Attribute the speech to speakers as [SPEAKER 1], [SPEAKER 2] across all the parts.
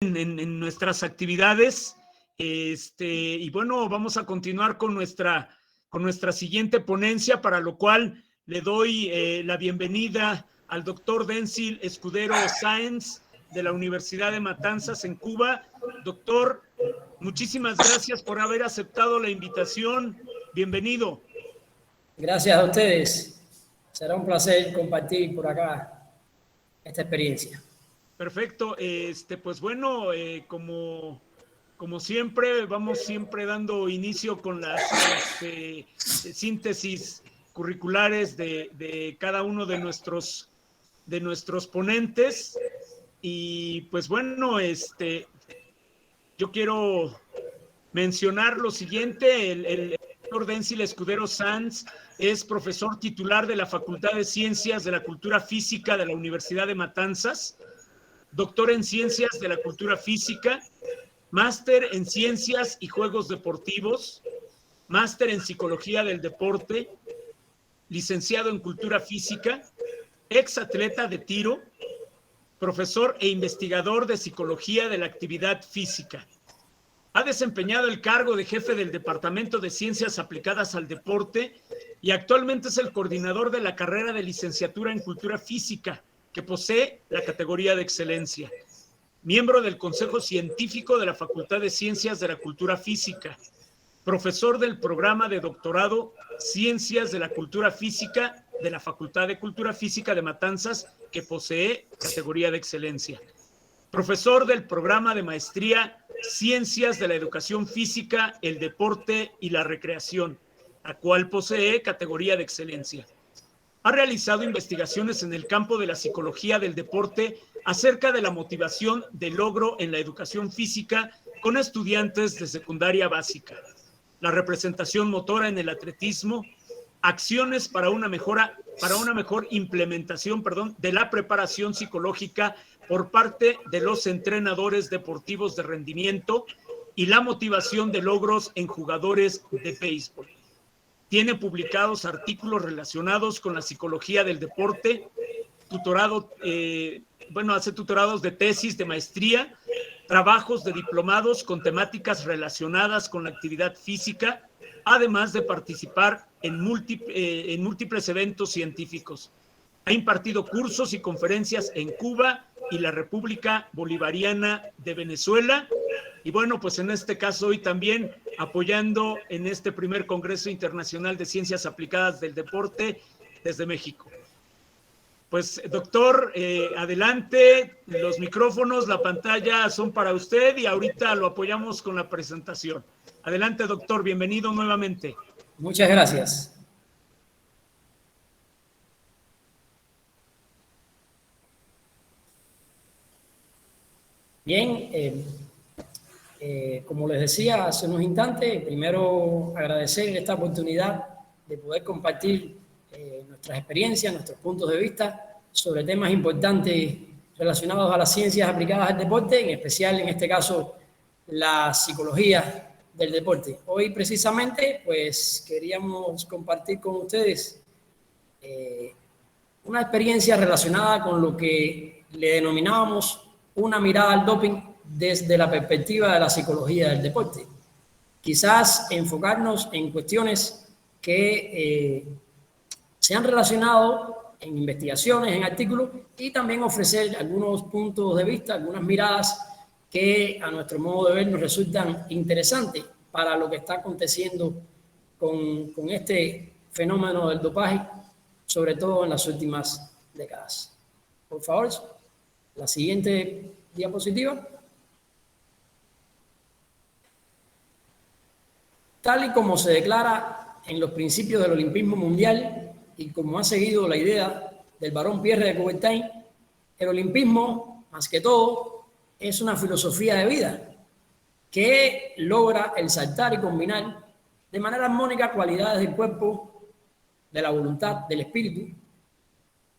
[SPEAKER 1] en nuestras actividades. Y bueno, vamos a continuar con nuestra siguiente ponencia, para lo cual le doy la bienvenida al doctor Denzil Escudero Sáenz de la Universidad de Matanzas en Cuba. Doctor, muchísimas gracias por haber aceptado la invitación. Bienvenido.
[SPEAKER 2] Gracias a ustedes. Será un placer compartir por acá esta experiencia.
[SPEAKER 1] Perfecto. Pues bueno, como siempre, vamos siempre dando inicio con las síntesis curriculares de cada uno de nuestros ponentes. Y pues bueno, yo quiero mencionar lo siguiente. El doctor Denzil Escudero Sáenz es profesor titular de la Facultad de Ciencias de la Cultura Física de la Universidad de Matanzas, doctor en Ciencias de la Cultura Física, máster en Ciencias y Juegos Deportivos, máster en Psicología del Deporte, licenciado en Cultura Física, ex atleta de tiro, profesor e investigador de Psicología de la Actividad Física. Ha desempeñado el cargo de jefe del Departamento de Ciencias Aplicadas al Deporte y actualmente es el coordinador de la carrera de licenciatura en Cultura Física, que posee la categoría de excelencia. Miembro del Consejo Científico de la Facultad de Ciencias de la Cultura Física. Profesor del programa de doctorado Ciencias de la Cultura Física de la Facultad de Cultura Física de Matanzas, que posee categoría de excelencia. Profesor del programa de maestría Ciencias de la Educación Física, el Deporte y la Recreación, la cual posee categoría de excelencia. Ha realizado investigaciones en el campo de la psicología del deporte acerca de la motivación de logro en la educación física con estudiantes de secundaria básica, la representación motora en el atletismo, acciones para una mejor implementación, de la preparación psicológica por parte de los entrenadores deportivos de rendimiento y la motivación de logros en jugadores de béisbol. Tiene publicados artículos relacionados con la psicología del deporte, hace tutorados de tesis de maestría, trabajos de diplomados con temáticas relacionadas con la actividad física, además de participar en múltiples eventos científicos. Ha impartido cursos y conferencias en Cuba y la República Bolivariana de Venezuela. Y bueno, pues en este caso hoy también apoyando en este primer Congreso Internacional de Ciencias Aplicadas del Deporte desde México. Pues doctor, adelante, los micrófonos, la pantalla son para usted y ahorita lo apoyamos con la presentación. Adelante, doctor, bienvenido nuevamente.
[SPEAKER 2] Muchas gracias. Bien, como les decía hace unos instantes, primero agradecer esta oportunidad de poder compartir nuestras experiencias, nuestros puntos de vista sobre temas importantes relacionados a las ciencias aplicadas al deporte, en especial en este caso la psicología del deporte. Hoy precisamente pues queríamos compartir con ustedes una experiencia relacionada con lo que le denominábamos una mirada al doping desde la perspectiva de la psicología del deporte. Quizás enfocarnos en cuestiones que se han relacionado en investigaciones, en artículos, y también ofrecer algunos puntos de vista, algunas miradas que a nuestro modo de ver nos resultan interesantes para lo que está aconteciendo con este fenómeno del dopaje, sobre todo en las últimas décadas. Por favor, la siguiente diapositiva. Tal y como se declara en los principios del olimpismo mundial y como ha seguido la idea del barón Pierre de Coubertin, el olimpismo, más que todo, es una filosofía de vida que logra el saltar y combinar de manera armónica cualidades del cuerpo, de la voluntad, del espíritu.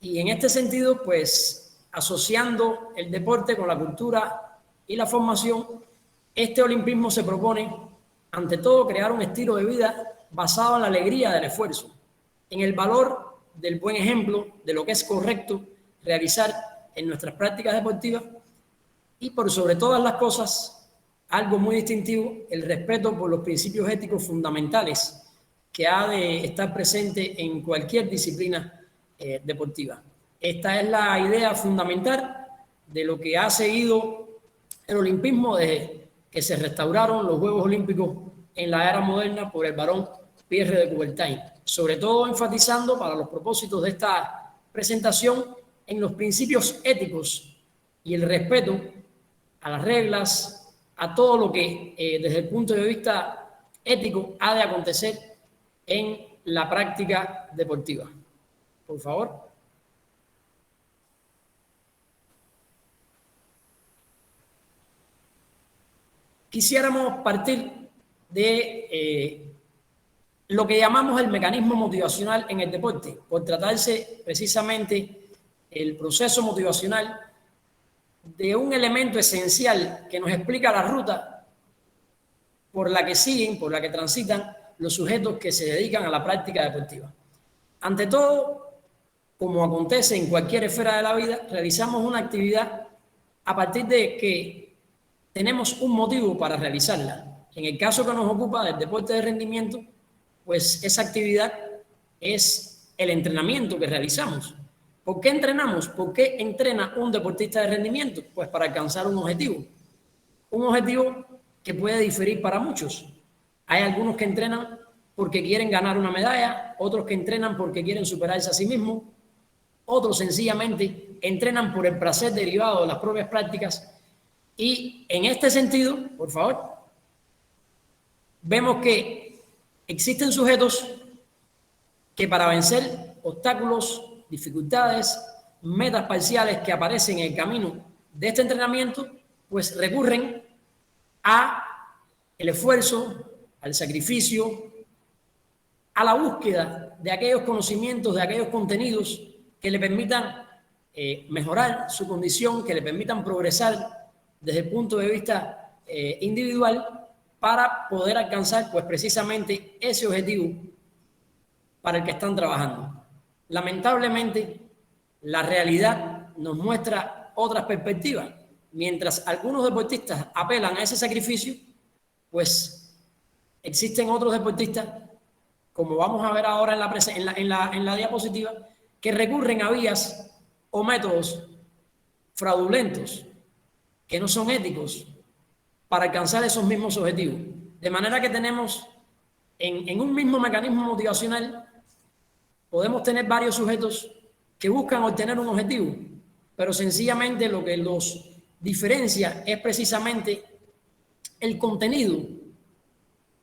[SPEAKER 2] Y en este sentido, pues, asociando el deporte con la cultura y la formación, este olimpismo se propone, ante todo, crear un estilo de vida basado en la alegría del esfuerzo, en el valor del buen ejemplo, de lo que es correcto realizar en nuestras prácticas deportivas, y por sobre todas las cosas, algo muy distintivo, el respeto por los principios éticos fundamentales que ha de estar presente en cualquier disciplina deportiva. Esta es la idea fundamental de lo que ha seguido el olimpismo desde que se restauraron los Juegos Olímpicos en la era moderna por el barón Pierre de Coubertin, sobre todo enfatizando para los propósitos de esta presentación en los principios éticos y el respeto a las reglas, a todo lo que desde el punto de vista ético ha de acontecer en la práctica deportiva. Por favor. Quisiéramos partir de lo que llamamos el mecanismo motivacional en el deporte, por tratarse precisamente el proceso motivacional de un elemento esencial que nos explica la ruta por la que siguen, por la que transitan los sujetos que se dedican a la práctica deportiva. Ante todo, como acontece en cualquier esfera de la vida, realizamos una actividad a partir de que tenemos un motivo para realizarla. En el caso que nos ocupa del deporte de rendimiento, pues esa actividad es el entrenamiento que realizamos. ¿Por qué entrenamos? ¿Por qué entrena un deportista de rendimiento? Pues para alcanzar un objetivo. Un objetivo que puede diferir para muchos. Hay algunos que entrenan porque quieren ganar una medalla, otros que entrenan porque quieren superarse a sí mismos, otros sencillamente entrenan por el placer derivado de las propias prácticas. Y en este sentido, por favor, vemos que existen sujetos que para vencer obstáculos, dificultades, metas parciales que aparecen en el camino de este entrenamiento, pues recurren a el esfuerzo, al sacrificio, a la búsqueda de aquellos conocimientos, de aquellos contenidos que le permitan mejorar su condición, que le permitan progresar desde el punto de vista individual para poder alcanzar pues precisamente ese objetivo para el que están trabajando. Lamentablemente, la realidad nos muestra otras perspectivas. Mientras algunos deportistas apelan a ese sacrificio, pues existen otros deportistas, como vamos a ver ahora en la diapositiva, que recurren a vías o métodos fraudulentos, que no son éticos, para alcanzar esos mismos objetivos. De manera que tenemos en un mismo mecanismo motivacional, podemos tener varios sujetos que buscan obtener un objetivo, pero sencillamente lo que los diferencia es precisamente el contenido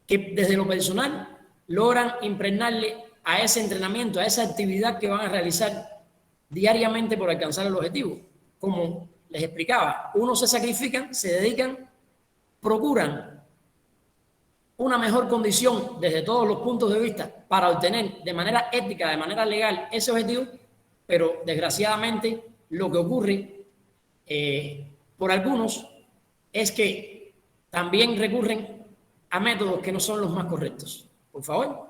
[SPEAKER 2] que desde lo personal logran impregnarle a ese entrenamiento, a esa actividad que van a realizar diariamente por alcanzar el objetivo. Como les explicaba, unos se sacrifican, se dedican, procuran una mejor condición desde todos los puntos de vista para obtener de manera ética, de manera legal ese objetivo, pero desgraciadamente lo que ocurre por algunos es que también recurren a métodos que no son los más correctos. Por favor.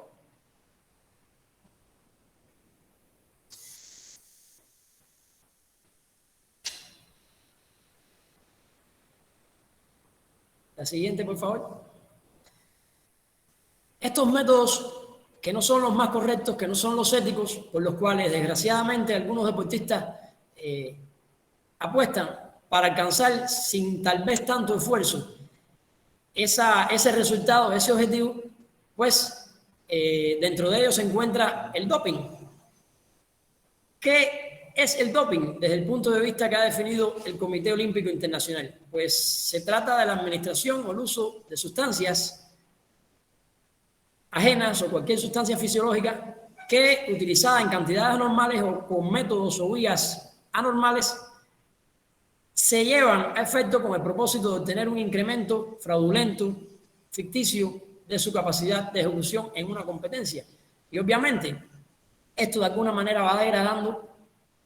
[SPEAKER 2] La siguiente, por favor. Estos métodos que no son los más correctos, que no son los éticos, por los cuales desgraciadamente algunos deportistas apuestan para alcanzar sin tal vez tanto esfuerzo ese resultado, ese objetivo, pues dentro de ellos se encuentra el doping. ¿Qué es el doping desde el punto de vista que ha definido el Comité Olímpico Internacional? Pues se trata de la administración o el uso de sustancias ajenas o cualquier sustancia fisiológica que, utilizada en cantidades anormales o con métodos o vías anormales, se llevan a efecto con el propósito de obtener un incremento fraudulento, ficticio, de su capacidad de ejecución en una competencia. Y obviamente, esto de alguna manera va degradando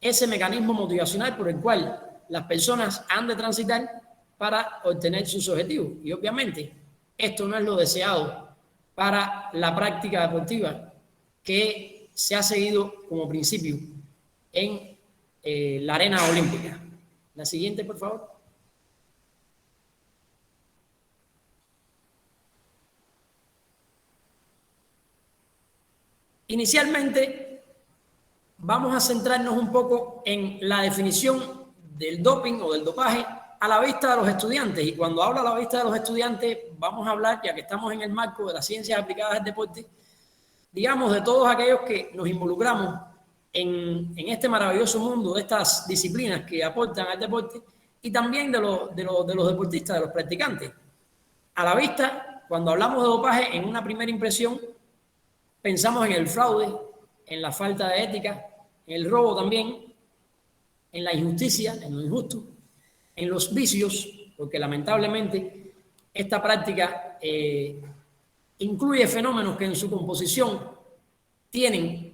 [SPEAKER 2] ese mecanismo motivacional por el cual las personas han de transitar para obtener sus objetivos. Y obviamente, esto no es lo deseado para la práctica deportiva que se ha seguido como principio en la arena olímpica. La siguiente, por favor. Inicialmente, vamos a centrarnos un poco en la definición del doping o del dopaje a la vista de los estudiantes. Y cuando hablo a la vista de los estudiantes, vamos a hablar, ya que estamos en el marco de las ciencias aplicadas al deporte, digamos, de todos aquellos que nos involucramos en este maravilloso mundo de estas disciplinas que aportan al deporte y también de los deportistas, de los practicantes. A la vista, cuando hablamos de dopaje, en una primera impresión, pensamos en el fraude, en la falta de ética, en el robo también, en la injusticia, en lo injusto, en los vicios, porque lamentablemente esta práctica incluye fenómenos que en su composición tienen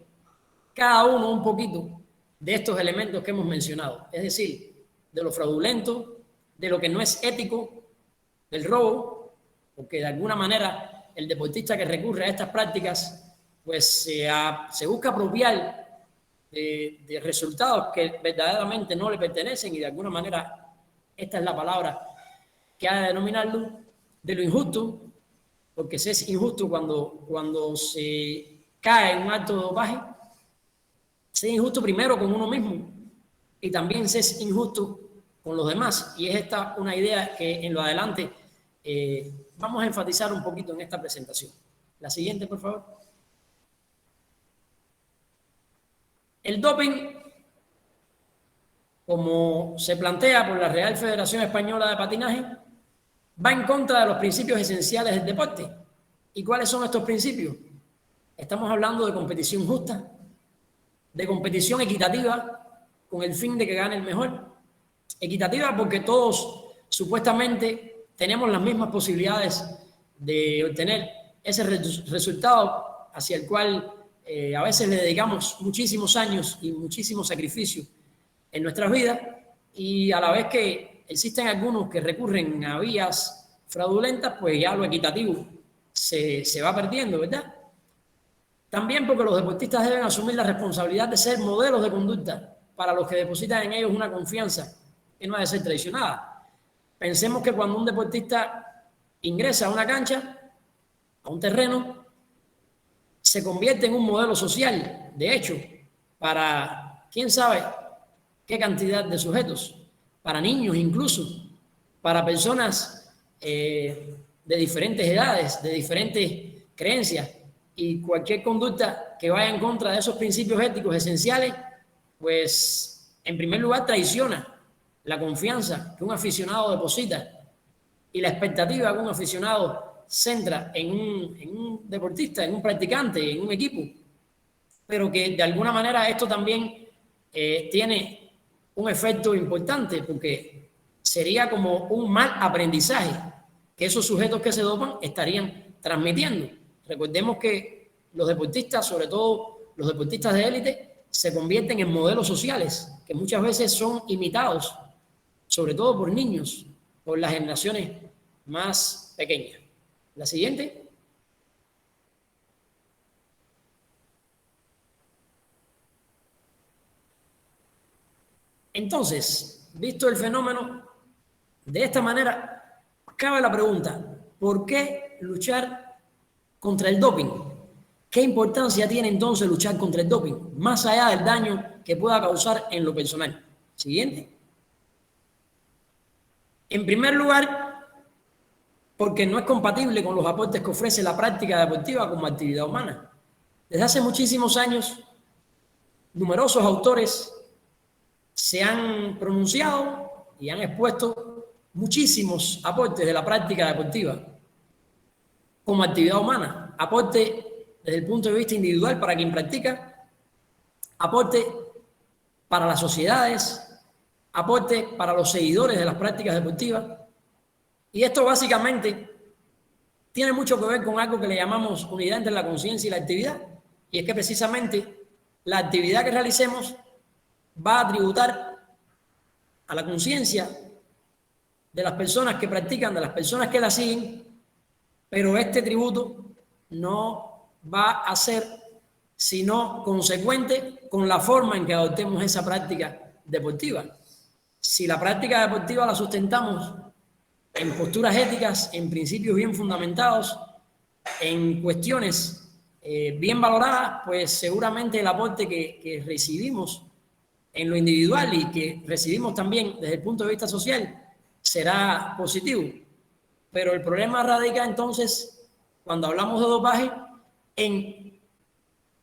[SPEAKER 2] cada uno un poquito de estos elementos que hemos mencionado, es decir, de lo fraudulento, de lo que no es ético, del robo, porque de alguna manera el deportista que recurre a estas prácticas pues se busca apropiar de resultados que verdaderamente no le pertenecen y de alguna manera esta es la palabra que ha de denominarlo, de lo injusto, porque se es injusto cuando se cae en un acto de dopaje, se es injusto primero con uno mismo y también se es injusto con los demás. Y es esta una idea que en lo adelante vamos a enfatizar un poquito en esta presentación. La siguiente, por favor. El doping, como se plantea por la Real Federación Española de Patinaje, va en contra de los principios esenciales del deporte. ¿Y cuáles son estos principios? Estamos hablando de competición justa, de competición equitativa, con el fin de que gane el mejor. Equitativa porque todos supuestamente tenemos las mismas posibilidades de obtener ese resultado hacia el cual a veces le dedicamos muchísimos años y muchísimo sacrificio en nuestras vidas, y a la vez que existen algunos que recurren a vías fraudulentas, pues ya lo equitativo se va perdiendo, ¿verdad? También porque los deportistas deben asumir la responsabilidad de ser modelos de conducta para los que depositan en ellos una confianza que no ha de ser traicionada. Pensemos que cuando un deportista ingresa a una cancha, a un terreno, se convierte en un modelo social, de hecho, para quién sabe qué cantidad de sujetos, para niños incluso, para personas de diferentes edades, de diferentes creencias, y cualquier conducta que vaya en contra de esos principios éticos esenciales, pues en primer lugar traiciona la confianza que un aficionado deposita y la expectativa que un aficionado centra en un deportista, en un practicante, en un equipo, pero que de alguna manera esto también tiene un efecto importante porque sería como un mal aprendizaje que esos sujetos que se dopan estarían transmitiendo. Recordemos que los deportistas, sobre todo los deportistas de élite, se convierten en modelos sociales que muchas veces son imitados, sobre todo por niños, por las generaciones más pequeñas. La siguiente. Entonces, visto el fenómeno de esta manera, cabe la pregunta, ¿por qué luchar contra el doping? ¿Qué importancia tiene entonces luchar contra el doping, más allá del daño que pueda causar en lo personal? Siguiente. En primer lugar, porque no es compatible con los aportes que ofrece la práctica deportiva como actividad humana. Desde hace muchísimos años, numerosos autores se han pronunciado y han expuesto muchísimos aportes de la práctica deportiva como actividad humana. Aporte desde el punto de vista individual para quien practica, aporte para las sociedades, aporte para los seguidores de las prácticas deportivas. Y esto básicamente tiene mucho que ver con algo que le llamamos unidad entre la conciencia y la actividad. Y es que precisamente la actividad que realicemos va a tributar a la conciencia de las personas que practican, de las personas que la siguen, pero este tributo no va a ser sino consecuente con la forma en que adoptemos esa práctica deportiva. Si la práctica deportiva la sustentamos en posturas éticas, en principios bien fundamentados, en cuestiones bien valoradas, pues seguramente el aporte que recibimos en lo individual y que recibimos también desde el punto de vista social será positivo. Pero el problema radica entonces, cuando hablamos de dopaje, en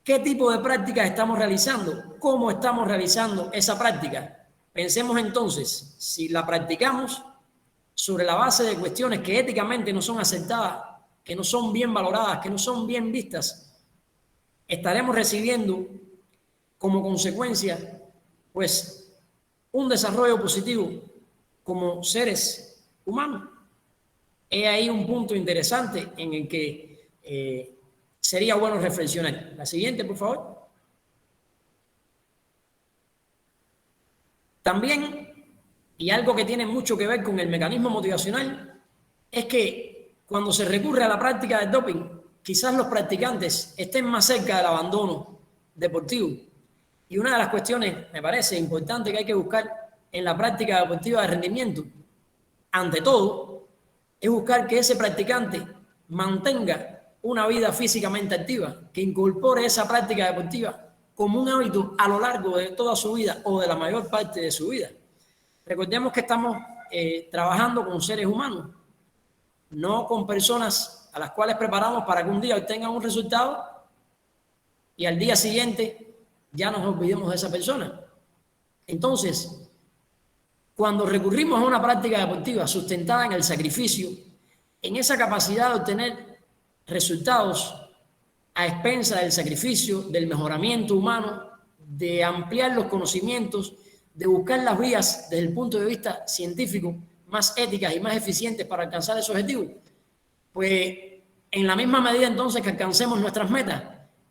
[SPEAKER 2] qué tipo de prácticas estamos realizando, cómo estamos realizando esa práctica. Pensemos entonces, si la practicamos sobre la base de cuestiones que éticamente no son aceptadas, que no son bien valoradas, que no son bien vistas, estaremos recibiendo como consecuencia, pues, un desarrollo positivo como seres humanos. He ahí un punto interesante en el que sería bueno reflexionar. La siguiente, por favor. También, y algo que tiene mucho que ver con el mecanismo motivacional, es que cuando se recurre a la práctica del doping, quizás los practicantes estén más cerca del abandono deportivo. Y una de las cuestiones, me parece importante, que hay que buscar en la práctica deportiva de rendimiento, ante todo, es buscar que ese practicante mantenga una vida físicamente activa, que incorpore esa práctica deportiva como un hábito a lo largo de toda su vida o de la mayor parte de su vida. Recordemos que estamos trabajando con seres humanos, no con personas a las cuales preparamos para que un día obtengan un resultado y al día siguiente ya nos olvidemos de esa persona. Entonces, cuando recurrimos a una práctica deportiva sustentada en el sacrificio, en esa capacidad de obtener resultados a expensa del sacrificio, del mejoramiento humano, de ampliar los conocimientos, de buscar las vías desde el punto de vista científico más éticas y más eficientes para alcanzar ese objetivo, pues en la misma medida entonces que alcancemos nuestras metas,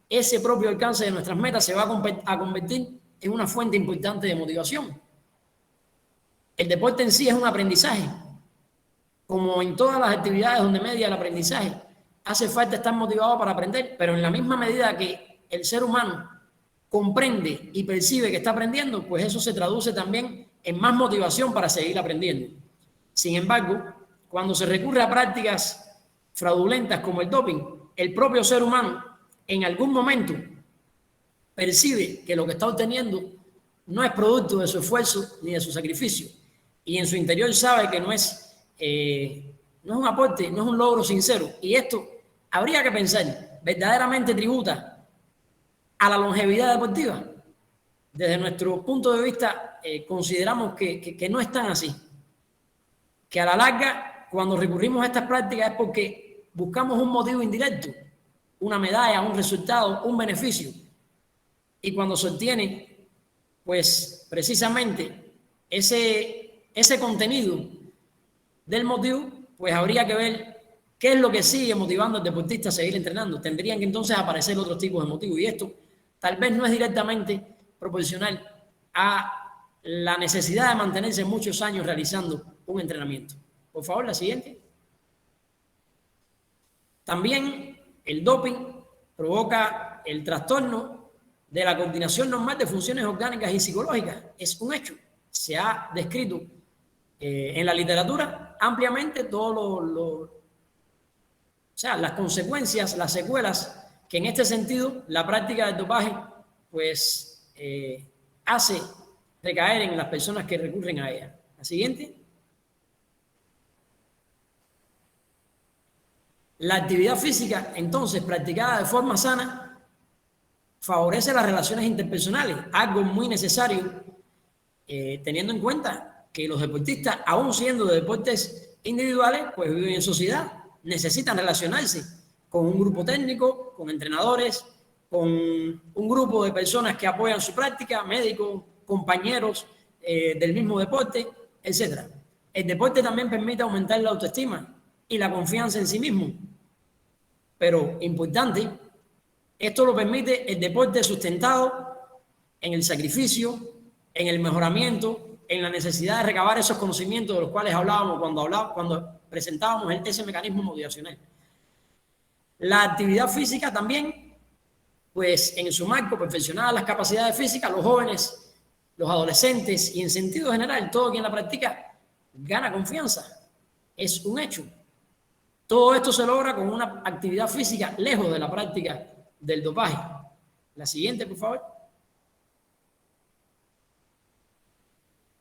[SPEAKER 2] ese propio alcance de nuestras metas se va a convertir en una fuente importante de motivación. El deporte en sí es un aprendizaje. Como en todas las actividades donde media el aprendizaje, hace falta estar motivado para aprender, pero en la misma medida que el ser humano comprende y percibe que está aprendiendo, pues eso se traduce también en más motivación para seguir aprendiendo. Sin embargo, cuando se recurre a prácticas fraudulentas como el doping, el propio ser humano en algún momento percibe que lo que está obteniendo no es producto de su esfuerzo ni de su sacrificio, y en su interior sabe que no es un aporte, no es un logro sincero. Y esto habría que pensar, ¿verdaderamente tributa a la longevidad deportiva? Desde nuestro punto de vista, consideramos que no es tan así. Que a la larga, cuando recurrimos a estas prácticas es porque buscamos un motivo indirecto, una medalla, un resultado, un beneficio. Y cuando se obtiene, pues precisamente ese contenido del motivo, pues habría que ver qué es lo que sigue motivando al deportista a seguir entrenando. Tendrían que entonces aparecer otros tipos de motivos, y esto tal vez no es directamente proporcional a la necesidad de mantenerse muchos años realizando un entrenamiento. Por favor, la siguiente. También el doping provoca el trastorno de la coordinación normal de funciones orgánicas y psicológicas. Es un hecho. Se ha descrito en la literatura ampliamente todo las consecuencias, las secuelas que en este sentido la práctica del dopaje pues hace recaer en las personas que recurren a ella. La siguiente. La actividad física, entonces, practicada de forma sana, favorece las relaciones interpersonales, algo muy necesario, teniendo en cuenta que los deportistas, aún siendo de deportes individuales, pues viven en sociedad, necesitan relacionarse con un grupo técnico, con entrenadores, con un grupo de personas que apoyan su práctica, médicos, compañeros del mismo deporte, etc. El deporte también permite aumentar la autoestima y la confianza en sí mismo. Pero importante, esto lo permite el deporte sustentado en el sacrificio, en el mejoramiento, en la necesidad de recabar esos conocimientos de los cuales hablábamos cuando presentábamos ese mecanismo motivacional. La actividad física también, pues en su marco, perfeccionadas las capacidades físicas, los jóvenes, los adolescentes y en sentido general, todo quien la practica, gana confianza. Es un hecho. Todo esto se logra con una actividad física lejos de la práctica del dopaje. La siguiente, por favor.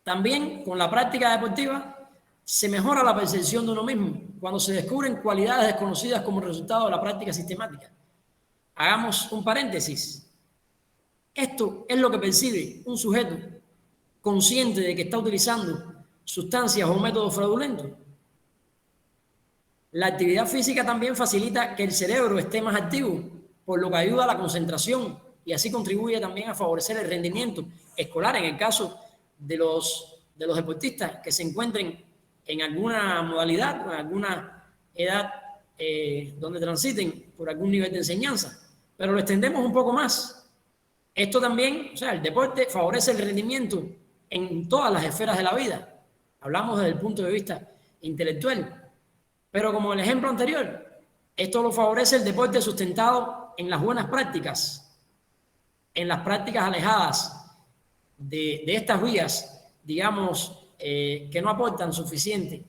[SPEAKER 2] También con la práctica deportiva se mejora la percepción de uno mismo cuando se descubren cualidades desconocidas como resultado de la práctica sistemática. Hagamos un paréntesis. Esto es lo que percibe un sujeto consciente de que está utilizando sustancias o métodos fraudulentos. La actividad física también facilita que el cerebro esté más activo, por lo que ayuda a la concentración y así contribuye también a favorecer el rendimiento escolar en el caso de los deportistas que se encuentren en alguna modalidad o en alguna edad donde transiten por algún nivel de enseñanza. Pero lo extendemos un poco más. Esto también, o sea, el deporte favorece el rendimiento en todas las esferas de la vida. Hablamos desde el punto de vista intelectual. Pero como el ejemplo anterior, esto lo favorece el deporte sustentado en las buenas prácticas, en las prácticas alejadas de estas vías, digamos, que no aportan suficiente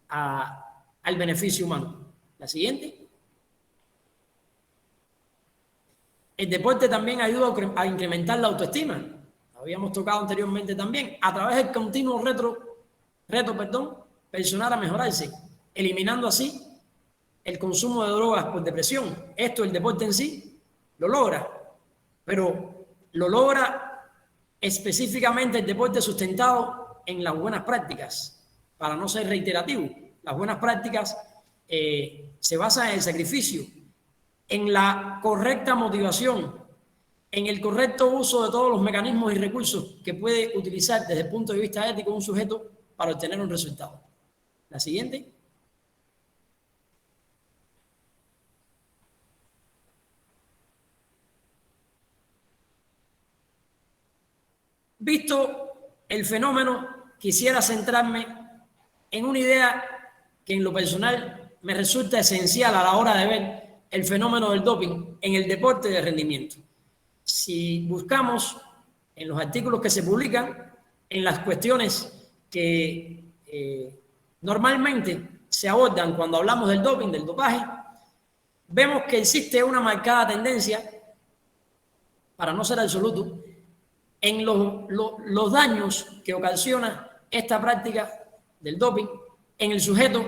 [SPEAKER 2] al beneficio humano. La siguiente. El deporte también ayuda a incrementar la autoestima. Lo habíamos tocado anteriormente también. A través del continuo reto personal a mejorarse, eliminando así el consumo de drogas por depresión. Esto, el deporte en sí, lo logra. Pero lo logra específicamente el deporte sustentado en las buenas prácticas, para no ser reiterativo. Las buenas prácticas se basan en el sacrificio, en la correcta motivación, en el correcto uso de todos los mecanismos y recursos que puede utilizar desde el punto de vista ético un sujeto para obtener un resultado. La siguiente. Visto el fenómeno, quisiera centrarme en una idea que en lo personal me resulta esencial a la hora de ver el fenómeno del doping en el deporte de rendimiento. Si buscamos en los artículos que se publican, en las cuestiones que normalmente se abordan cuando hablamos del doping, del dopaje, vemos que existe una marcada tendencia, para no ser absoluto, en los daños que ocasiona esta práctica del doping en el sujeto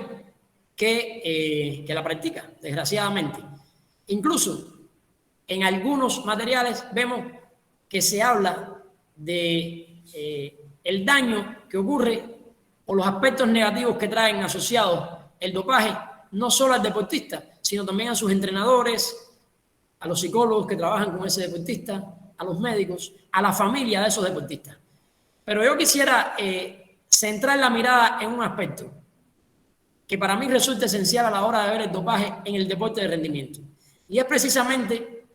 [SPEAKER 2] que la practica, desgraciadamente. Incluso en algunos materiales vemos que se habla de el daño que ocurre o los aspectos negativos que traen asociados el dopaje, no solo al deportista, sino también a sus entrenadores, a los psicólogos que trabajan con ese deportista, a los médicos, a la familia de esos deportistas. Pero yo quisiera centrar la mirada en un aspecto que para mí resulta esencial a la hora de ver el dopaje en el deporte de rendimiento. Y es precisamente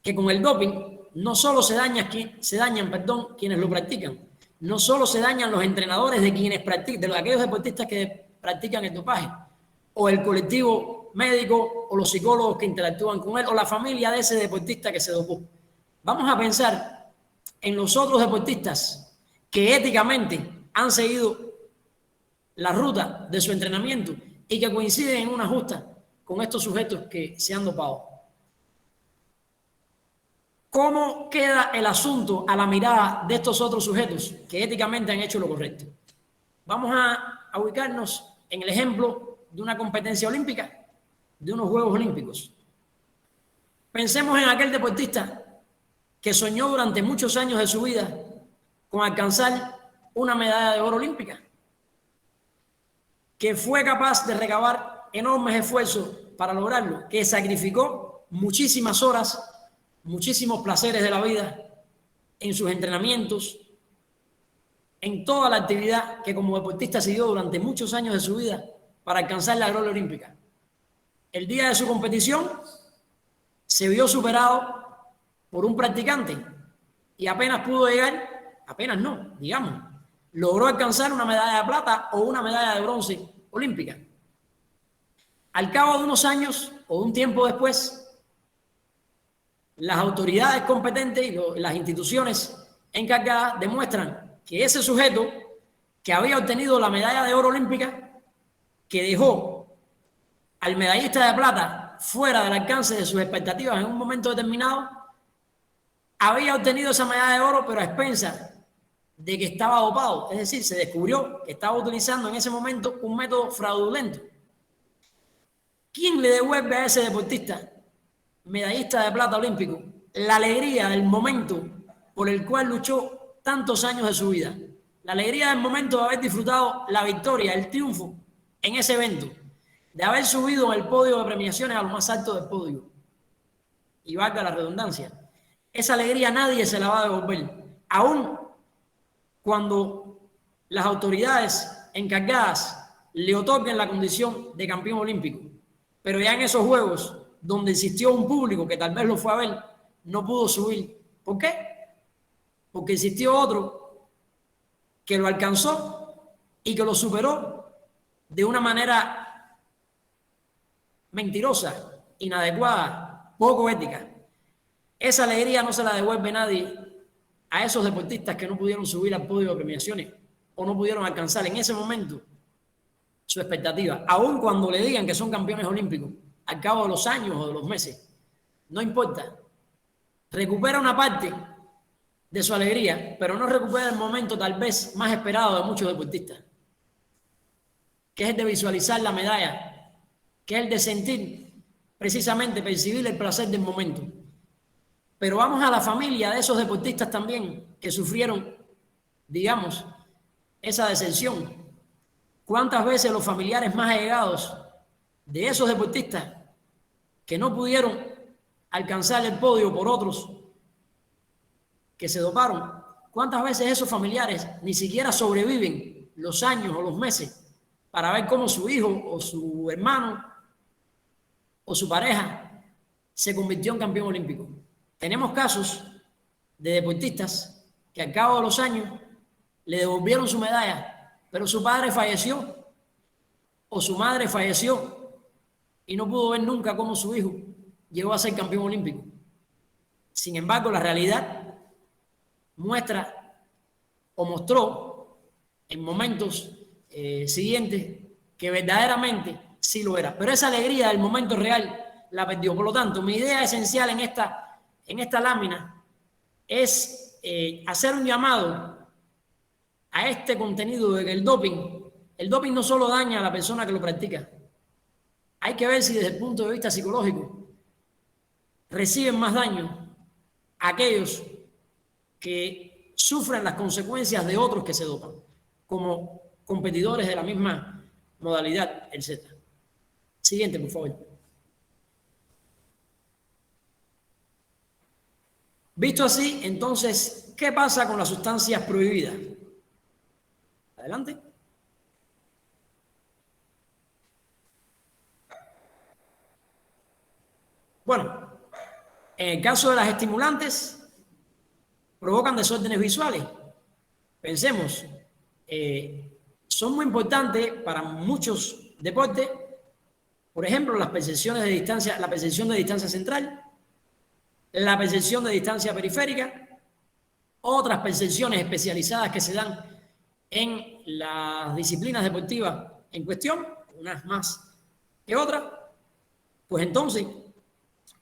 [SPEAKER 2] que con el doping no solo se dañan quienes lo practican, no solo se dañan los entrenadores de quienes practican, de aquellos deportistas que practican el dopaje, o el colectivo médico, o los psicólogos que interactúan con él, o la familia de ese deportista que se dopó. Vamos a pensar en los otros deportistas que éticamente han seguido la ruta de su entrenamiento y que coinciden en una justa con estos sujetos que se han dopado. ¿Cómo queda el asunto a la mirada de estos otros sujetos que éticamente han hecho lo correcto? Vamos a ubicarnos en el ejemplo de una competencia olímpica, de unos Juegos Olímpicos. Pensemos en aquel deportista que soñó durante muchos años de su vida con alcanzar una medalla de oro olímpica, que fue capaz de recabar enormes esfuerzos para lograrlo, que sacrificó muchísimas horas, muchísimos placeres de la vida en sus entrenamientos, en toda la actividad que como deportista siguió durante muchos años de su vida para alcanzar la gloria olímpica. El día de su competición se vio superado por un practicante y apenas pudo llegar, apenas no, digamos, logró alcanzar una medalla de plata o una medalla de bronce olímpica. Al cabo de unos años o de un tiempo después, las autoridades competentes y las instituciones encargadas demuestran que ese sujeto que había obtenido la medalla de oro olímpica, que dejó al medallista de plata fuera del alcance de sus expectativas en un momento determinado, había obtenido esa medalla de oro, pero a expensas de que estaba dopado. Es decir, se descubrió que estaba utilizando en ese momento un método fraudulento. ¿Quién le devuelve a ese deportista, medallista de plata olímpico, la alegría del momento por el cual luchó tantos años de su vida? La alegría del momento de haber disfrutado la victoria, el triunfo en ese evento, de haber subido en el podio de premiaciones a lo más alto del podio. Y valga la redundancia. Esa alegría nadie se la va a devolver. Aún cuando las autoridades encargadas le otorguen la condición de campeón olímpico. Pero ya en esos Juegos, donde existió un público que tal vez lo fue a ver, no pudo subir. ¿Por qué? Porque existió otro que lo alcanzó y que lo superó de una manera mentirosa, inadecuada, poco ética. Esa alegría no se la devuelve nadie a esos deportistas que no pudieron subir al podio de premiaciones o no pudieron alcanzar en ese momento su expectativa, aun cuando le digan que son campeones olímpicos al cabo de los años o de los meses. No importa. Recupera una parte de su alegría, pero no recupera el momento tal vez más esperado de muchos deportistas, que es el de visualizar la medalla, que es el de sentir, precisamente percibir el placer del momento. Pero vamos a la familia de esos deportistas también que sufrieron, digamos, esa decepción. ¿Cuántas veces los familiares más allegados de esos deportistas que no pudieron alcanzar el podio por otros que se doparon, cuántas veces esos familiares ni siquiera sobreviven los años o los meses para ver cómo su hijo o su hermano o su pareja se convirtió en campeón olímpico? Tenemos casos de deportistas que al cabo de los años le devolvieron su medalla, pero su padre falleció o su madre falleció y no pudo ver nunca cómo su hijo llegó a ser campeón olímpico. Sin embargo, la realidad muestra o mostró en momentos siguientes que verdaderamente sí lo era. Pero esa alegría del momento real la perdió. Por lo tanto, mi idea esencial en esta lámina es hacer un llamado a este contenido de que el doping no solo daña a la persona que lo practica. Hay que ver si desde el punto de vista psicológico reciben más daño aquellos que sufren las consecuencias de otros que se dopan, como competidores de la misma modalidad, etc. Siguiente, por favor. Visto así, entonces, ¿qué pasa con las sustancias prohibidas? Adelante. Bueno, en el caso de las estimulantes, provocan desórdenes visuales. Pensemos, son muy importantes para muchos deportes, por ejemplo, las percepciones de distancia, la percepción de distancia central, la percepción de distancia periférica, otras percepciones especializadas que se dan en las disciplinas deportivas en cuestión, unas más que otras. Pues entonces,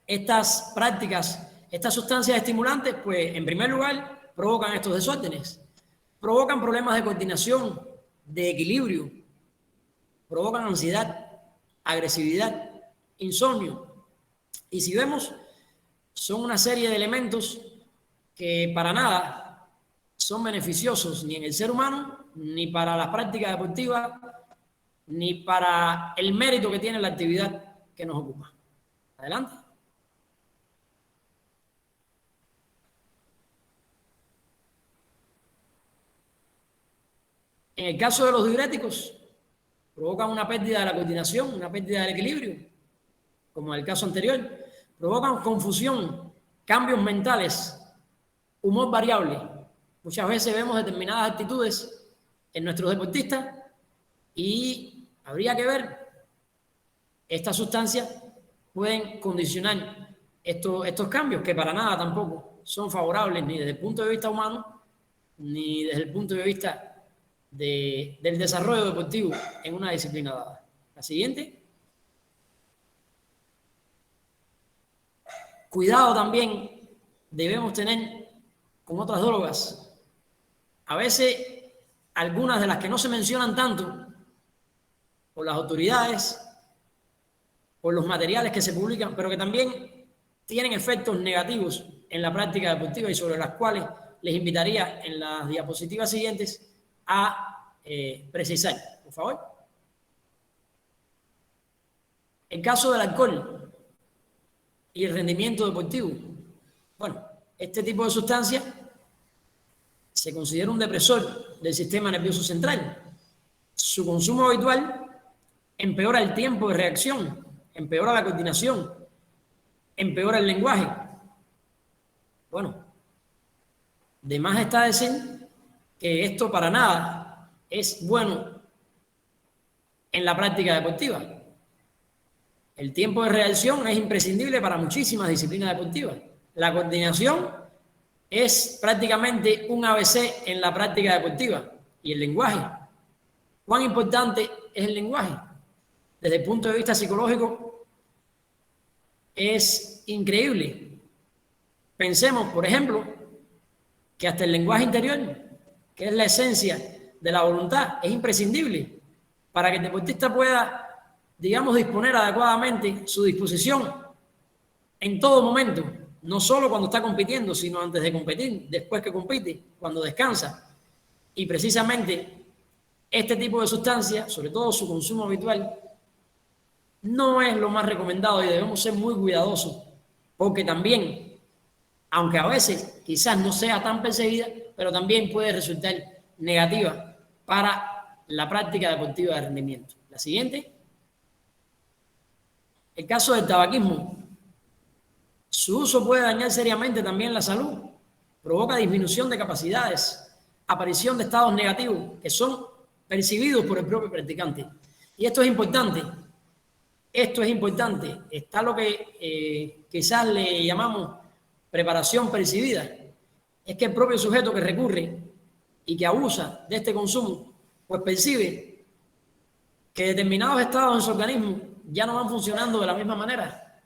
[SPEAKER 2] estas prácticas, estas sustancias estimulantes, pues en primer lugar, provocan estos desórdenes, provocan problemas de coordinación, de equilibrio, provocan ansiedad, agresividad, insomnio. Y si vemos, son una serie de elementos que para nada son beneficiosos ni en el ser humano, ni para la práctica deportiva, ni para el mérito que tiene la actividad que nos ocupa. Adelante. En el caso de los diuréticos, provocan una pérdida de la coordinación, una pérdida del equilibrio, como en el caso anterior. Provocan confusión, cambios mentales, humor variable. Muchas veces vemos determinadas actitudes en nuestros deportistas y habría que ver, estas sustancias pueden condicionar estos cambios que para nada tampoco son favorables ni desde el punto de vista humano ni desde el punto de vista del desarrollo deportivo en una disciplina dada. La siguiente. Cuidado también debemos tener con otras drogas. A veces, algunas de las que no se mencionan tanto por las autoridades, por los materiales que se publican, pero que también tienen efectos negativos en la práctica deportiva y sobre las cuales les invitaría en las diapositivas siguientes a precisar, por favor. El caso del alcohol y el rendimiento deportivo. Bueno, este tipo de sustancias se considera un depresor del sistema nervioso central. Su consumo habitual empeora el tiempo de reacción, empeora la coordinación, empeora el lenguaje. Bueno, de más está decir que esto para nada es bueno en la práctica deportiva. El tiempo de reacción es imprescindible para muchísimas disciplinas deportivas. La coordinación es prácticamente un ABC en la práctica deportiva. Y el lenguaje. ¿Cuán importante es el lenguaje? Desde el punto de vista psicológico, es increíble. Pensemos, por ejemplo, que hasta el lenguaje interior, que es la esencia de la voluntad, es imprescindible para que el deportista pueda, digamos, disponer adecuadamente su disposición en todo momento, no solo cuando está compitiendo, sino antes de competir, después que compite, cuando descansa. Y precisamente este tipo de sustancias, sobre todo su consumo habitual, no es lo más recomendado y debemos ser muy cuidadosos, porque también, aunque a veces quizás no sea tan perseguida, pero también puede resultar negativa para la práctica deportiva de rendimiento. La siguiente. El caso del tabaquismo. Su uso puede dañar seriamente también la salud, provoca disminución de capacidades, aparición de estados negativos que son percibidos por el propio practicante. Y esto es importante. Esto es importante. Está lo que quizás le llamamos preparación percibida. Es que el propio sujeto que recurre y que abusa de este consumo, pues percibe que determinados estados en su organismo ya no van funcionando de la misma manera.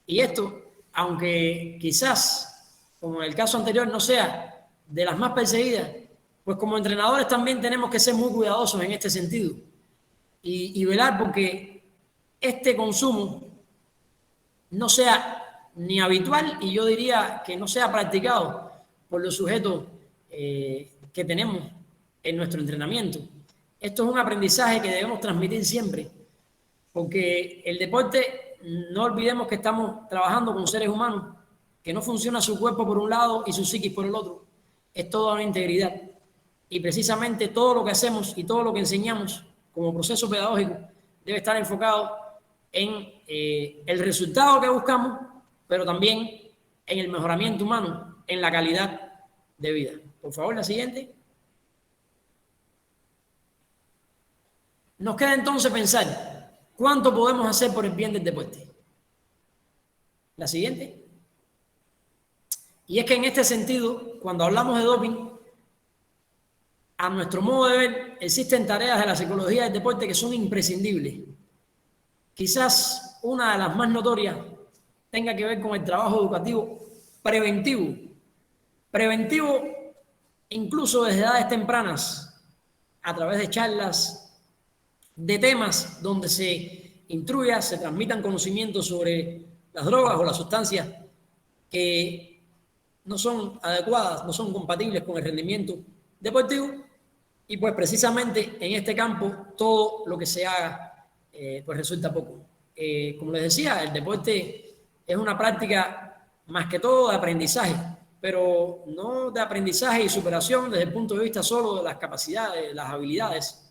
[SPEAKER 2] Y esto, aunque quizás, como en el caso anterior, no sea de las más perseguidas, pues como entrenadores también tenemos que ser muy cuidadosos en este sentido y velar porque este consumo no sea ni habitual y yo diría que no sea practicado por los sujetos que tenemos en nuestro entrenamiento. Esto es un aprendizaje que debemos transmitir siempre, porque el deporte, no olvidemos que estamos trabajando con seres humanos, que no funciona su cuerpo por un lado y su psiquis por el otro, es toda una integridad. Y precisamente todo lo que hacemos y todo lo que enseñamos como proceso pedagógico debe estar enfocado en el resultado que buscamos, pero también en el mejoramiento humano, en la calidad de vida. Por favor, la siguiente. Nos queda entonces pensar cuánto podemos hacer por el bien del deporte. La siguiente. Y es que en este sentido, cuando hablamos de doping, a nuestro modo de ver, existen tareas de la psicología del deporte que son imprescindibles. Quizás una de las más notorias tenga que ver con el trabajo educativo preventivo. Preventivo incluso desde edades tempranas, a través de charlas, de temas donde se instruya, se transmitan conocimientos sobre las drogas o las sustancias que no son adecuadas, no son compatibles con el rendimiento deportivo. Y pues precisamente en este campo todo lo que se haga pues resulta poco. Como les decía, el deporte es una práctica más que todo de aprendizaje, pero no de aprendizaje y superación desde el punto de vista solo de las capacidades, las habilidades,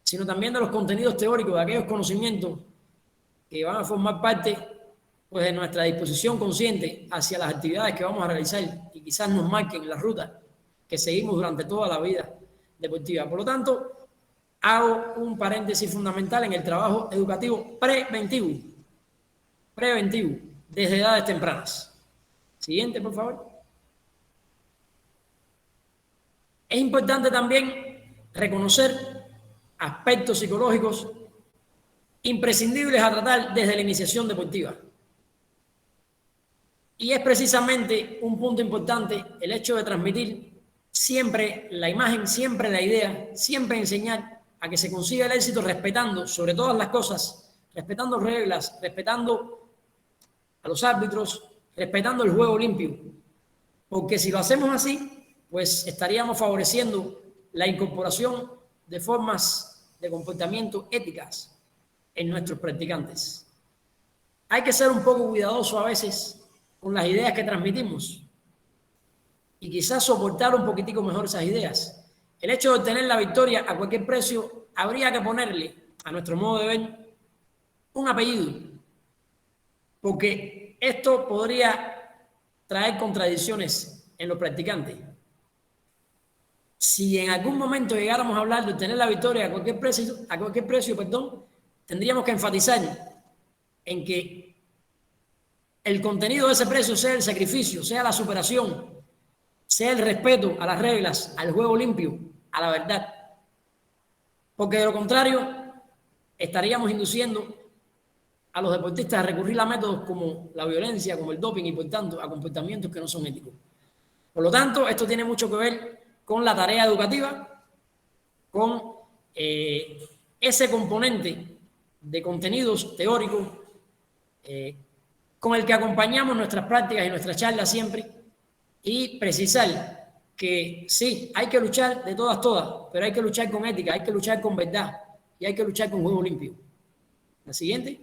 [SPEAKER 2] sino también de los contenidos teóricos, de aquellos conocimientos que van a formar parte pues, de nuestra disposición consciente hacia las actividades que vamos a realizar y quizás nos marquen la ruta que seguimos durante toda la vida deportiva. Por lo tanto, hago un paréntesis fundamental en el trabajo educativo preventivo, desde edades tempranas. Siguiente, por favor. Es importante también reconocer aspectos psicológicos imprescindibles a tratar desde la iniciación deportiva. Y es precisamente un punto importante el hecho de transmitir siempre la imagen, siempre la idea, siempre enseñar a que se consiga el éxito respetando, sobre todas las cosas, respetando reglas, respetando a los árbitros, respetando el juego limpio. Porque si lo hacemos así, pues estaríamos favoreciendo la incorporación de formas de comportamiento éticas en nuestros practicantes. Hay que ser un poco cuidadoso a veces con las ideas que transmitimos y quizás soportar un poquitico mejor esas ideas. El hecho de obtener la victoria a cualquier precio, habría que ponerle, a nuestro modo de ver, un apellido, porque esto podría traer contradicciones en los practicantes. Si en algún momento llegáramos a hablar de obtener la victoria a cualquier precio, tendríamos que enfatizar en que el contenido de ese precio sea el sacrificio, sea la superación, sea el respeto a las reglas, al juego limpio, a la verdad. Porque de lo contrario, estaríamos induciendo a los deportistas a recurrir a métodos como la violencia, como el doping y por tanto a comportamientos que no son éticos. Por lo tanto, esto tiene mucho que ver con la tarea educativa, con ese componente de contenidos teóricos con el que acompañamos nuestras prácticas y nuestras charlas siempre, y precisar que sí, hay que luchar de todas, pero hay que luchar con ética, hay que luchar con verdad y hay que luchar con juego limpio. La siguiente.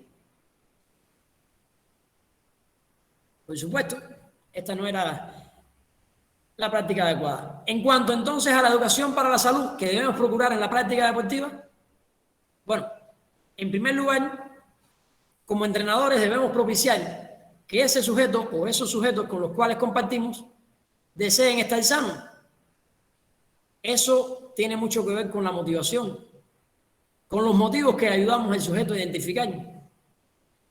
[SPEAKER 2] Por supuesto, esta no era la práctica adecuada. En cuanto entonces a la educación para la salud que debemos procurar en la práctica deportiva, bueno, en primer lugar, como entrenadores debemos propiciar que ese sujeto o esos sujetos con los cuales compartimos deseen estar sanos. Eso tiene mucho que ver con la motivación, con los motivos que ayudamos al sujeto a identificar.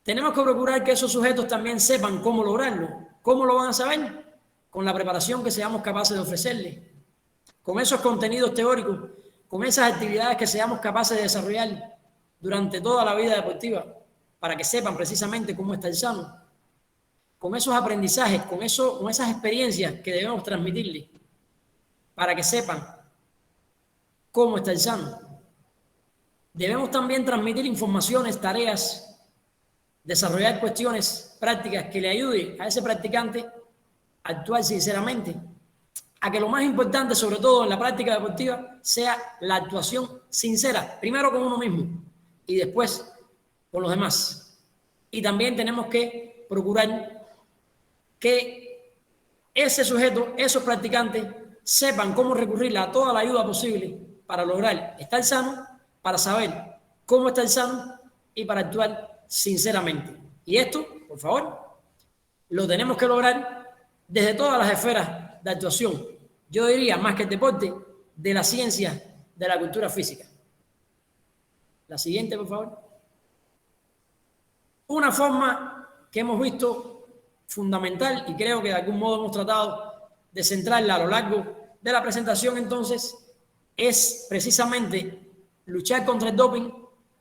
[SPEAKER 2] Tenemos que procurar que esos sujetos también sepan cómo lograrlo. ¿Cómo lo van a saber? Con la preparación que seamos capaces de ofrecerles, con esos contenidos teóricos, con esas actividades que seamos capaces de desarrollar durante toda la vida deportiva, para que sepan precisamente cómo estar sano, con esos aprendizajes, con esas experiencias que debemos transmitirles, para que sepan cómo estar sano. Debemos también transmitir informaciones, tareas, desarrollar cuestiones prácticas que le ayuden a ese practicante a actuar sinceramente, a que lo más importante, sobre todo en la práctica deportiva, sea la actuación sincera, primero con uno mismo y después con los demás. Y también tenemos que procurar que ese sujeto, esos practicantes, sepan cómo recurrir a toda la ayuda posible para lograr estar sano, para saber cómo estar sano y para actuar sinceramente. Y esto, por favor, lo tenemos que lograr desde todas las esferas de actuación. Yo diría, más que el deporte, de la ciencia, de la cultura física. La siguiente, por favor. Una forma que hemos visto fundamental y creo que de algún modo hemos tratado de centrarla a lo largo de la presentación, entonces, es precisamente luchar contra el doping,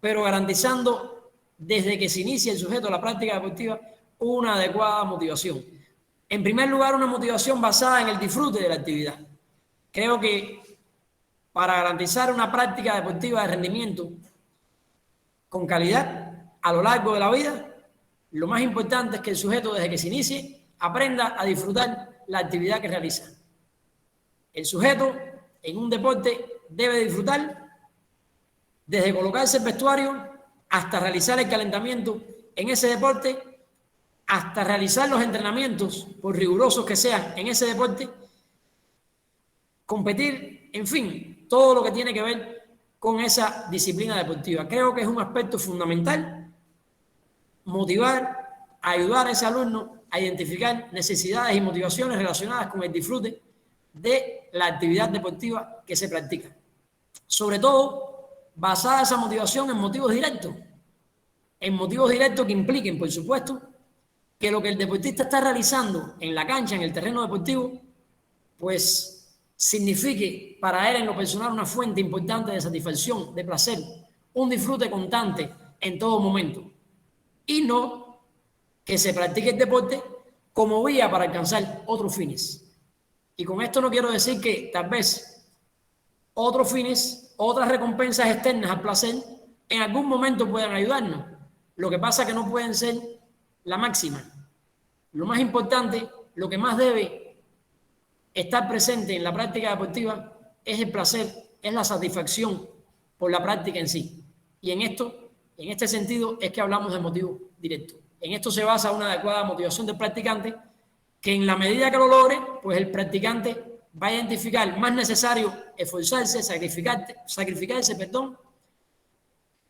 [SPEAKER 2] pero garantizando desde que se inicia el sujeto a la práctica deportiva una adecuada motivación. En primer lugar, una motivación basada en el disfrute de la actividad. Creo que para garantizar una práctica deportiva de rendimiento con calidad a lo largo de la vida, lo más importante es que el sujeto, desde que se inicie, aprenda a disfrutar la actividad que realiza. El sujeto en un deporte debe disfrutar desde colocarse el vestuario hasta realizar el calentamiento en ese deporte, hasta realizar los entrenamientos, por rigurosos que sean en ese deporte, competir, en fin, todo lo que tiene que ver con esa disciplina deportiva. Creo que es un aspecto fundamental motivar, ayudar a ese alumno a identificar necesidades y motivaciones relacionadas con el disfrute de la actividad deportiva que se practica. Sobre todo, basada esa motivación en motivos directos que impliquen, por supuesto, que lo que el deportista está realizando en la cancha, en el terreno deportivo, pues signifique para él en lo personal una fuente importante de satisfacción, de placer, un disfrute constante en todo momento. Y no que se practique el deporte como vía para alcanzar otros fines. Y con esto no quiero decir que tal vez otros fines, otras recompensas externas al placer, en algún momento puedan ayudarnos. Lo que pasa es que no pueden ser la máxima. Lo más importante, lo que más debe estar presente en la práctica deportiva es el placer, es la satisfacción por la práctica en sí. Y en este sentido, es que hablamos de motivo directo. En esto se basa una adecuada motivación del practicante, que en la medida que lo logre, pues el practicante va a identificar más necesario esforzarse, sacrificarse,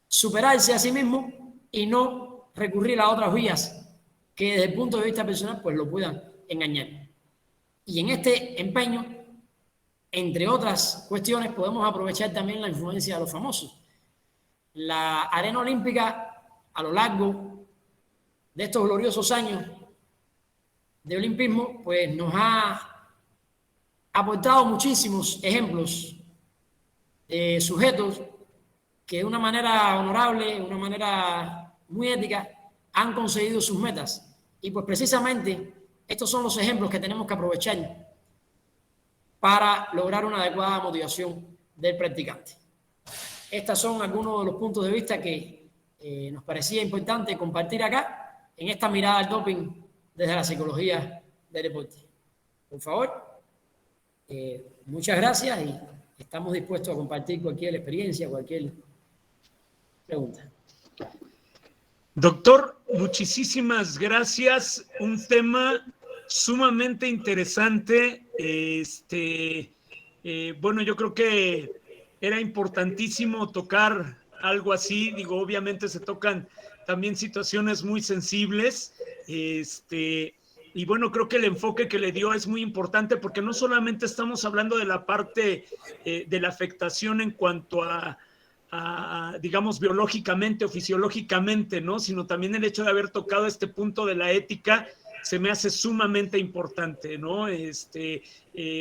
[SPEAKER 2] superarse a sí mismo y no recurrir a otras vías que desde el punto de vista personal pues lo puedan engañar. Y en este empeño, entre otras cuestiones, podemos aprovechar también la influencia de los famosos. La arena olímpica, a lo largo de estos gloriosos años de olimpismo, pues nos ha aportado muchísimos ejemplos de sujetos que de una manera honorable, de una manera muy ética, han conseguido sus metas. Y pues precisamente estos son los ejemplos que tenemos que aprovechar para lograr una adecuada motivación del practicante. Estos son algunos de los puntos de vista que nos parecía importante compartir acá en esta mirada al doping desde la psicología del deporte. Por favor, muchas gracias y estamos dispuestos a compartir cualquier experiencia, cualquier pregunta.
[SPEAKER 1] Doctor, muchísimas gracias. Un tema sumamente interesante. Bueno, yo creo que era importantísimo tocar algo así. Digo, obviamente se tocan también situaciones muy sensibles. Y bueno, creo que el enfoque que le dio es muy importante porque no solamente estamos hablando de la parte de la afectación en cuanto a digamos, biológicamente o fisiológicamente, ¿no? Sino también el hecho de haber tocado este punto de la ética se me hace sumamente importante, ¿no?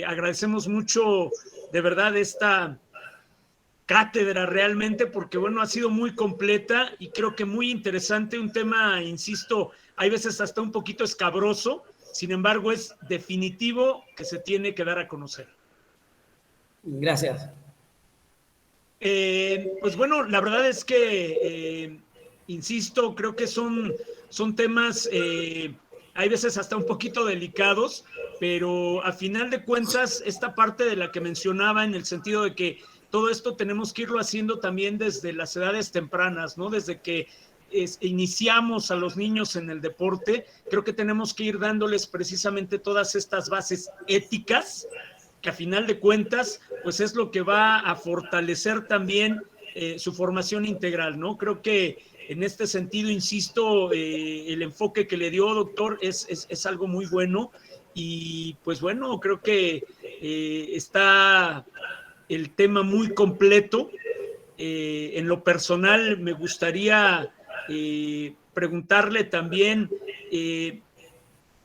[SPEAKER 1] Agradecemos mucho, de verdad, esta cátedra realmente, porque, bueno, ha sido muy completa y creo que muy interesante, un tema, insisto, hay veces hasta un poquito escabroso, sin embargo, es definitivo que se tiene que dar a conocer.
[SPEAKER 2] Gracias.
[SPEAKER 1] Pues bueno, la verdad es que, insisto, creo que son temas, hay veces hasta un poquito delicados, pero a final de cuentas, esta parte de la que mencionaba en el sentido de que todo esto tenemos que irlo haciendo también desde las edades tempranas, ¿no? Desde que iniciamos a los niños en el deporte, creo que tenemos que ir dándoles precisamente todas estas bases éticas, que a final de cuentas, pues es lo que va a fortalecer también su formación integral, ¿no? Creo que en este sentido, insisto, el enfoque que le dio, doctor, es algo muy bueno y pues bueno, creo que está el tema muy completo. En lo personal, me gustaría preguntarle también,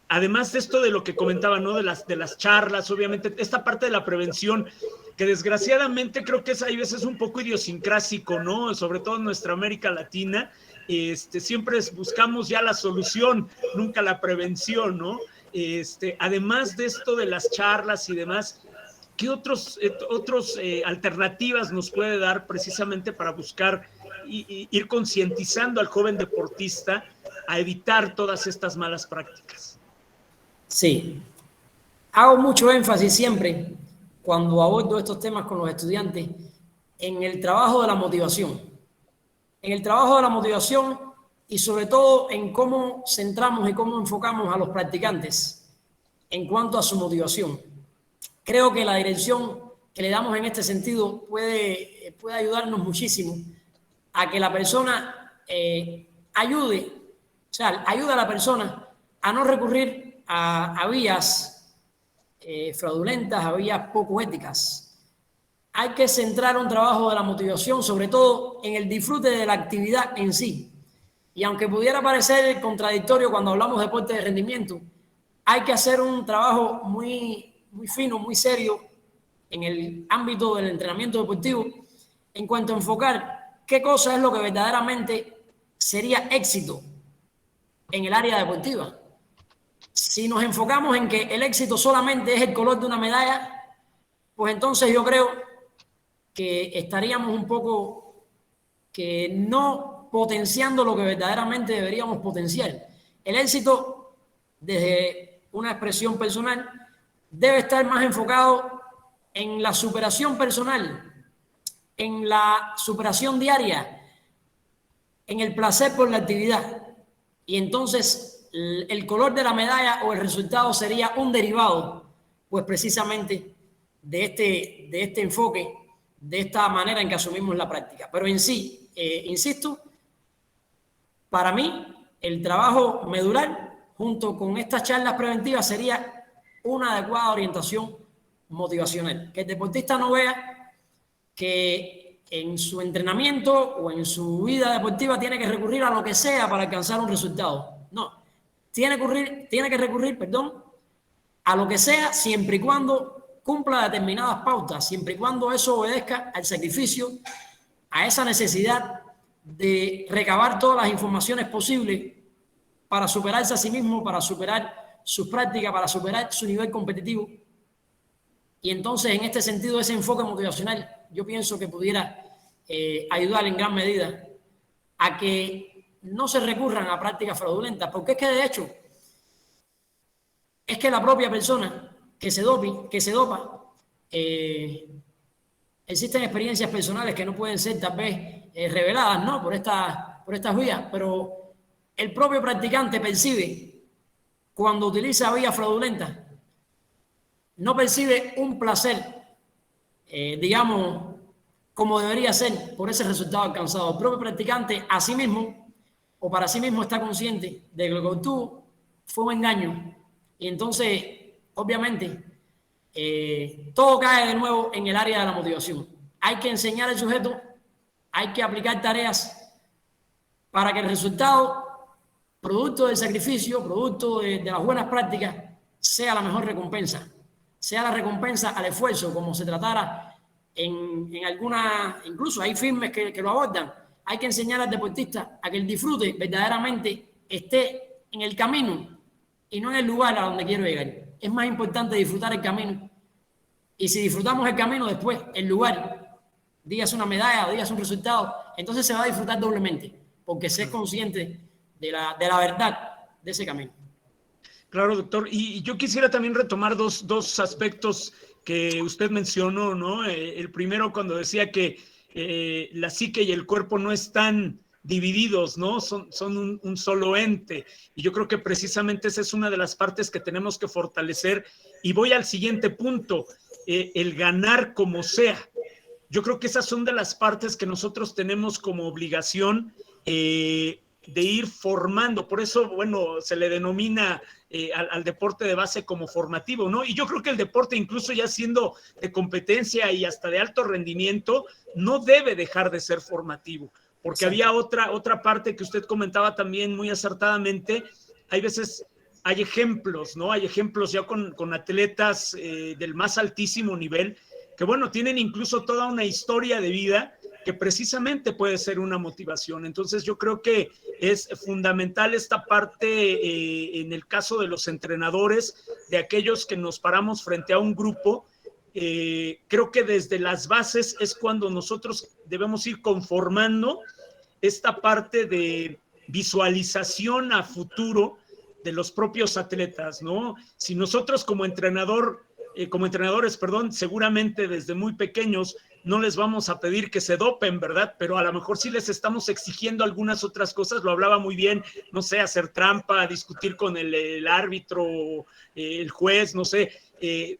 [SPEAKER 1] además de esto de lo que comentaba, ¿no? De las charlas, obviamente, esta parte de la prevención, que desgraciadamente creo que hay veces un poco idiosincrásico, ¿no? Sobre todo en nuestra América Latina, siempre buscamos ya la solución, nunca la prevención, ¿no? Además de esto de las charlas y demás, ¿qué otros alternativas nos puede dar precisamente para buscar ir concientizando al joven deportista a evitar todas estas malas prácticas?
[SPEAKER 2] Sí, hago mucho énfasis siempre cuando abordo estos temas con los estudiantes en el trabajo de la motivación. En el trabajo de la motivación y sobre todo en cómo centramos y cómo enfocamos a los practicantes en cuanto a su motivación. Creo que la dirección que le damos en este sentido puede ayudarnos muchísimo a que la persona ayude a la persona a no recurrir a vías fraudulentas, a vías poco éticas. Hay que centrar un trabajo de la motivación, sobre todo en el disfrute de la actividad en sí. Y aunque pudiera parecer contradictorio cuando hablamos de deporte de rendimiento, hay que hacer un trabajo muy fino, muy serio en el ámbito del entrenamiento deportivo en cuanto a enfocar qué cosa es lo que verdaderamente sería éxito en el área deportiva. Si nos enfocamos en que el éxito solamente es el color de una medalla, pues entonces yo creo que estaríamos un poco que no potenciando lo que verdaderamente deberíamos potenciar. El éxito, desde una expresión personal, debe estar más enfocado en la superación personal, en la superación diaria, en el placer por la actividad. Y entonces el color de la medalla o el resultado sería un derivado, pues precisamente de este enfoque, de esta manera en que asumimos la práctica. Pero en sí, insisto, para mí el trabajo medular junto con estas charlas preventivas sería una adecuada orientación motivacional. Que el deportista no vea que en su entrenamiento o en su vida deportiva tiene que recurrir a lo que sea para alcanzar un resultado. No, tiene que recurrir, a lo que sea siempre y cuando cumpla determinadas pautas, siempre y cuando eso obedezca al sacrificio, a esa necesidad de recabar todas las informaciones posibles para superarse a sí mismo, para superar sus prácticas, para superar su nivel competitivo. Y entonces, en este sentido, ese enfoque motivacional, yo pienso que pudiera ayudar en gran medida a que no se recurran a prácticas fraudulentas, porque es que, de hecho, es que la propia persona que se dopa, existen experiencias personales que no pueden ser tal vez reveladas, ¿no? por estas vías, pero el propio practicante percibe cuando utiliza vías fraudulentas, no percibe un placer, digamos, como debería ser por ese resultado alcanzado. El propio practicante a sí mismo o para sí mismo está consciente de que lo que obtuvo fue un engaño. Y entonces, obviamente, todo cae de nuevo en el área de la motivación. Hay que enseñar al sujeto, hay que aplicar tareas para que el resultado, producto del sacrificio, producto de las buenas prácticas, sea la mejor recompensa, sea la recompensa al esfuerzo, como se tratara en alguna, incluso hay firmes que lo abordan. Hay que enseñar al deportista a que el disfrute verdaderamente esté en el camino y no en el lugar a donde quiero llegar. Es más importante disfrutar el camino. Y si disfrutamos el camino, después el lugar, digas una medalla o digas un resultado, entonces se va a disfrutar doblemente, porque se es consciente de la verdad de ese camino.
[SPEAKER 1] Claro, doctor. Y yo quisiera también retomar dos aspectos que usted mencionó, ¿no? El primero, cuando decía que la psique y el cuerpo no están divididos, ¿no? Son un solo ente. Y yo creo que precisamente esa es una de las partes que tenemos que fortalecer. Y voy al siguiente punto, el ganar como sea. Yo creo que esas son de las partes que nosotros tenemos como obligación de ir formando. Por eso, bueno, se le denomina al deporte de base como formativo, ¿no? Y yo creo que el deporte, incluso ya siendo de competencia y hasta de alto rendimiento, no debe dejar de ser formativo, porque había otra parte que usted comentaba también muy acertadamente. Hay veces, hay ejemplos, ¿no? Hay ejemplos ya con atletas del más altísimo nivel, que bueno, tienen incluso toda una historia de vida que precisamente puede ser una motivación. Entonces yo creo que es fundamental esta parte en el caso de los entrenadores, de aquellos que nos paramos frente a un grupo. Creo que desde las bases es cuando nosotros debemos ir conformando esta parte de visualización a futuro de los propios atletas, ¿no? Si nosotros como entrenadores, seguramente desde muy pequeños no les vamos a pedir que se dopen, ¿verdad? Pero a lo mejor sí les estamos exigiendo algunas otras cosas. Lo hablaba muy bien, no sé, hacer trampa, discutir con el árbitro, el juez, no sé,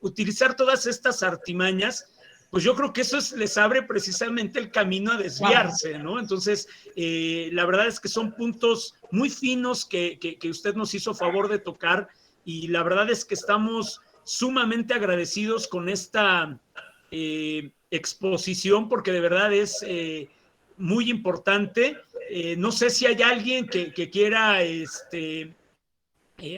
[SPEAKER 1] utilizar todas estas artimañas. Pues yo creo que eso les abre precisamente el camino a desviarse, ¿no? Entonces, la verdad es que son puntos muy finos que usted nos hizo favor de tocar, y la verdad es que estamos sumamente agradecidos con esta exposición, porque de verdad es muy importante. No sé si hay alguien que quiera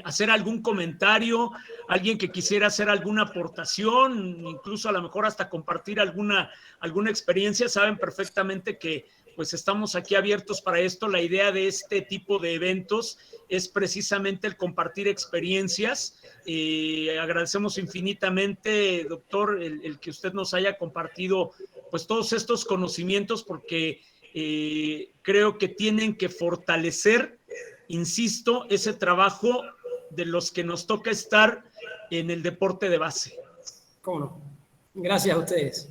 [SPEAKER 1] hacer algún comentario, alguien que quisiera hacer alguna aportación, incluso a lo mejor hasta compartir alguna experiencia. Saben perfectamente que pues estamos aquí abiertos para esto. La idea de este tipo de eventos es precisamente el compartir experiencias. Agradecemos infinitamente, doctor, el que usted nos haya compartido pues todos estos conocimientos, porque creo que tienen que fortalecer, insisto, ese trabajo de los que nos toca estar en el deporte de base.
[SPEAKER 2] ¿Cómo no? Gracias a ustedes.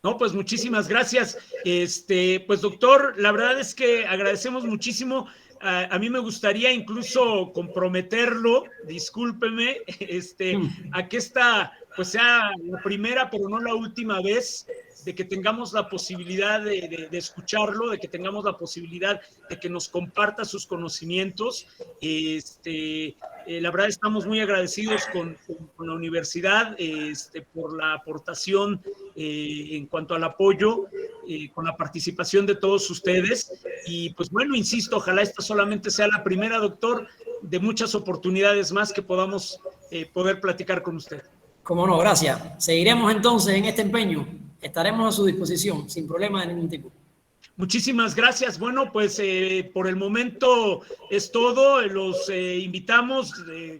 [SPEAKER 1] No, pues muchísimas gracias. Pues doctor, la verdad es que agradecemos muchísimo. A mí me gustaría incluso comprometerlo, discúlpeme, a que esta pues sea la primera, pero no la última vez de que tengamos la posibilidad de escucharlo, de que tengamos la posibilidad de que nos comparta sus conocimientos. La verdad estamos muy agradecidos con la universidad por la aportación en cuanto al apoyo, con la participación de todos ustedes. Y pues bueno, insisto, ojalá esta solamente sea la primera, doctor, de muchas oportunidades más que podamos poder platicar con usted.
[SPEAKER 2] Cómo no, gracias. Seguiremos entonces en este empeño. Estaremos a su disposición, sin problema de ningún tipo.
[SPEAKER 1] Muchísimas gracias. Bueno, pues por el momento es todo. Los invitamos,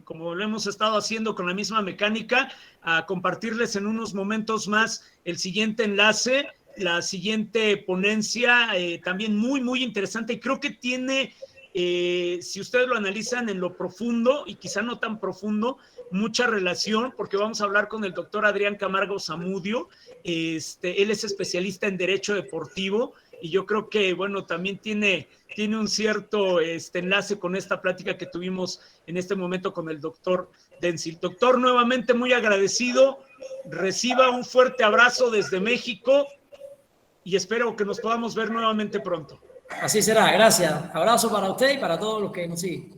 [SPEAKER 1] como lo hemos estado haciendo con la misma mecánica, a compartirles en unos momentos más el siguiente enlace, la siguiente ponencia, también muy, muy interesante. Y creo que tiene, si ustedes lo analizan en lo profundo, y quizá no tan profundo, mucha relación, porque vamos a hablar con el doctor Adrián Camargo Zamudio. Él es especialista en Derecho Deportivo, y yo creo que, bueno, también tiene un cierto enlace con esta plática que tuvimos en este momento con el doctor Denzil. Doctor, nuevamente muy agradecido. Reciba un fuerte abrazo desde México y espero que nos podamos ver nuevamente pronto.
[SPEAKER 2] Así será, gracias. Abrazo para usted y para todos los que nos siguen.